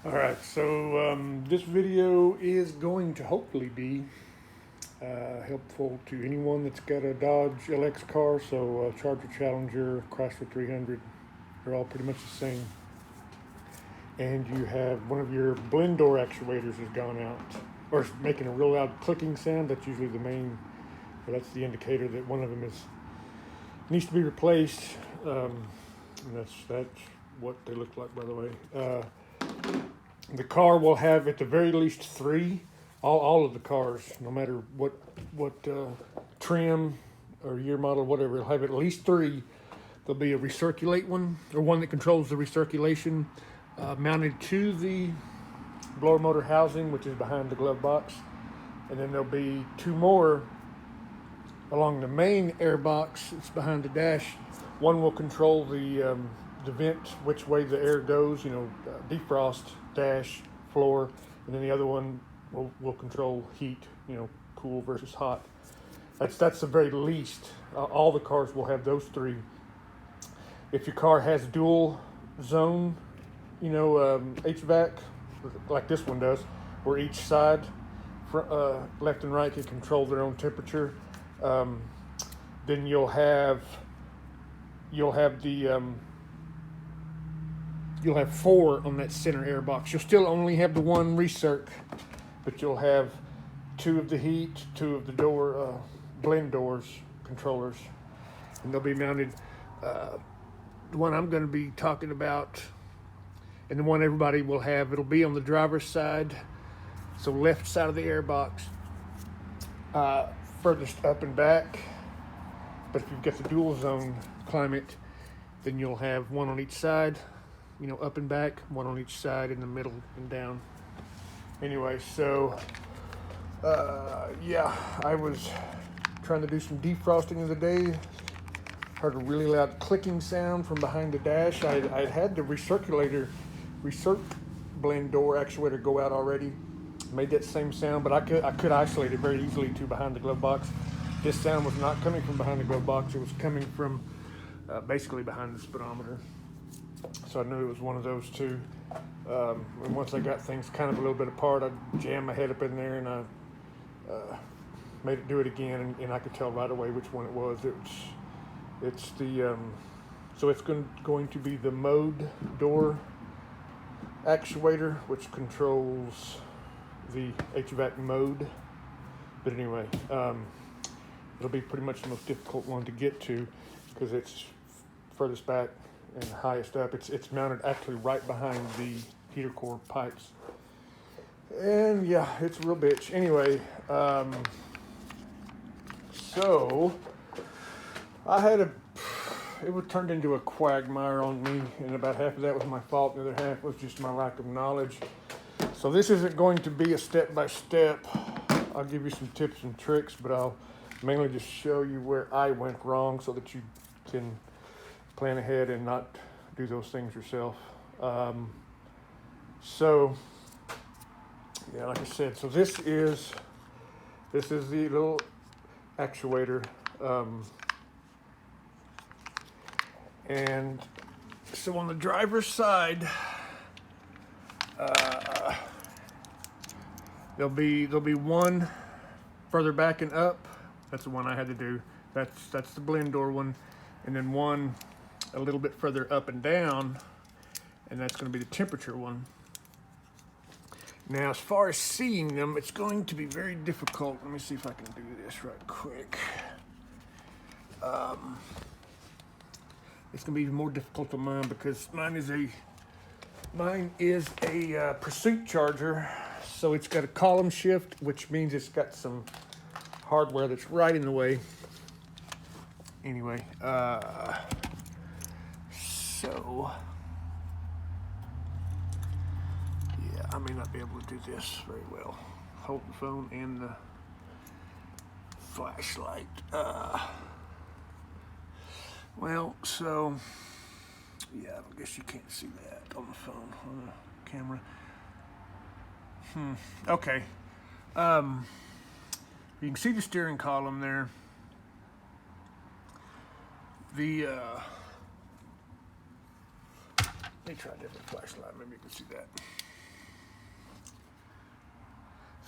Alright, so this video is going to hopefully be helpful to anyone that's got a Dodge LX car. So Charger, Challenger, Chrysler 300, they're all pretty much the same. And you have one of your blend door actuators has gone out, or it's making a real loud clicking sound. That's usually the main, or that's the indicator that one of them needs to be replaced. And that's what they look like, by the way. The car will have at the very least three. All of the cars, no matter what trim or year model, whatever, it'll have at least three. There'll be a recirculate one, or one that controls the recirculation, mounted to the blower motor housing, which is behind the glove box. And then there'll be two more along the main air box. It's behind the dash. One will control the vent, which way the air goes, defrost, dash, floor, and then the other one will control heat, cool versus hot. That's the very least. All the cars will have those three. If your car has dual zone, HVAC, like this one does, where each side, left and right, can control their own temperature, then you'll have four on that center air box. You'll still only have the one recirc, but you'll have two of the heat, two of the door blend doors controllers, and they'll be mounted. The one I'm going to be talking about, and the one everybody will have, it'll be on the driver's side, so left side of the air box, furthest up and back. But if you've got the dual zone climate, then you'll have one on each side, up and back, one on each side, in the middle and down. Anyway, so I was trying to do some defrosting the other day. Heard a really loud clicking sound from behind the dash. I had the recirc blend door actuator go out already. Made that same sound, but I could isolate it very easily to behind the glove box. This sound was not coming from behind the glove box. It was coming from basically behind the speedometer. So I knew it was one of those two. And once I got things kind of a little bit apart, I jammed my head up in there and I made it do it again, and I could tell right away which one it was. It's the so it's going to be the mode door actuator, which controls the HVAC mode. But anyway, it'll be pretty much the most difficult one to get to because it's furthest back and highest up. It's mounted actually right behind the heater core pipes. And yeah, it's a real bitch. Anyway, so it was turned into a quagmire on me, and about half of that was my fault, the other half was just my lack of knowledge. So this isn't going to be a step-by-step. I'll give you some tips and tricks, but I'll mainly just show you where I went wrong so that you can plan ahead and not do those things yourself. Like I said, so this is the little actuator, and so on the driver's side, there'll be one further back and up. That's the one I had to do. That's the blend door one, and then one a little bit further up and down, and that's going to be the temperature one. Now, as far as seeing them, it's going to be very difficult. Let me see if I can do this right quick. It's going to be even more difficult on mine because mine is a Pursuit Charger, so it's got a column shift, which means it's got some hardware that's right in the way. Anyway, so yeah, I may not be able to do this very well. Hold the phone and the flashlight. So yeah, I guess you can't see that on the phone, on the camera. Okay. You can see the steering column there. Let me try a different flashlight. Maybe you can see that.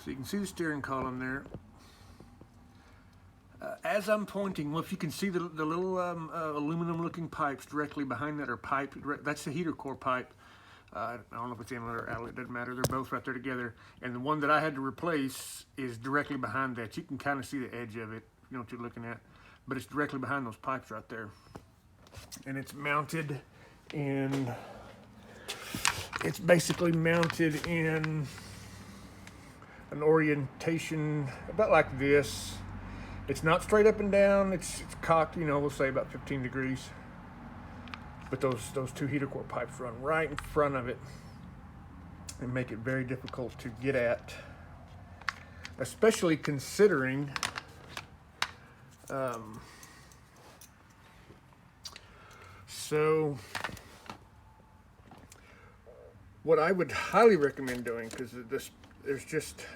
So you can see the steering column there. As I'm pointing, well, if you can see the little aluminum looking pipes directly behind that are pipe, that's the heater core pipe. I don't know if it's inlet or outlet, doesn't matter. They're both right there together. And the one that I had to replace is directly behind that. You can kind of see the edge of it, you know what you're looking at. But it's directly behind those pipes right there. And it's mounted in, it's basically mounted in an orientation about like this. It's not straight up and down, it's cocked, you know, we'll say about 15 degrees. But those two heater core pipes run right in front of it and make it very difficult to get at, especially considering so what I would highly recommend doing, because there's just,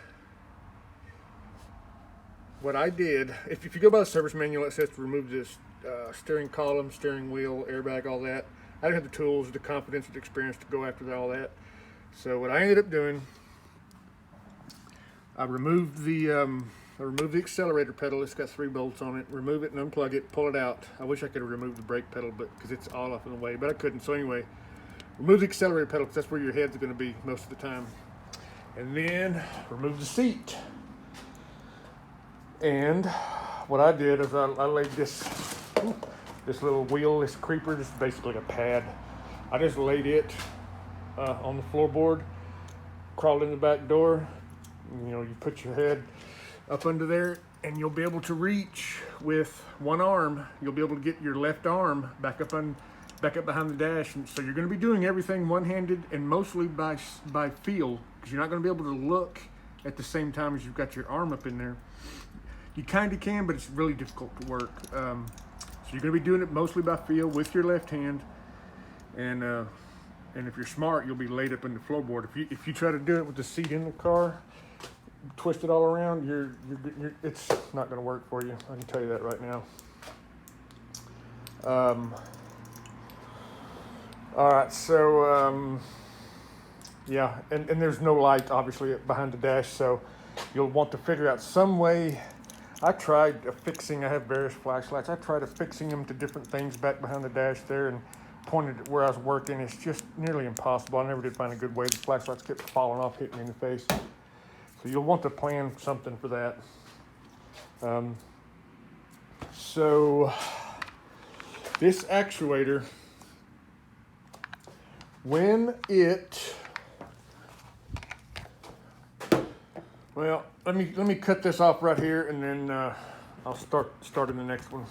what I did, if you go by the service manual, it says to remove this steering column, steering wheel, airbag, all that. I didn't have the tools, the confidence, the experience to go after all that. So what I ended up doing, I removed the accelerator pedal. It's got 3 bolts on it. Remove it and unplug it, pull it out. I wish I could have removed the brake pedal, but because it's all up in the way, but I couldn't. So anyway, remove the accelerator pedal because that's where your head's going to be most of the time. And then remove the seat. And what I did is I laid this little wheel, this creeper, this is basically a pad. I just laid it on the floorboard, crawled in the back door. You know, you put your head up under there and you'll be able to reach with one arm. You'll be able to get your left arm back up behind the dash. And so you're going to be doing everything one-handed and mostly by feel, because you're not going to be able to look at the same time as you've got your arm up in there. You kind of can, but it's really difficult to work. So you're going to be doing it mostly by feel with your left hand, and if you're smart, you'll be laid up in the floorboard. If you try to do it with the seat in the car, twist it all around, it's not going to work for you. I can tell you that right now. All right, so yeah, and there's no light obviously behind the dash, so you'll want to figure out some way. I tried affixing, I have various flashlights. I tried affixing them to different things back behind the dash there and pointed at where I was working. It's just nearly impossible. I never did find a good way. The flashlights kept falling off, hitting me in the face. So you'll want to plan something for that. So this actuator, when it, well, let me cut this off right here, and then I'll start in the next one.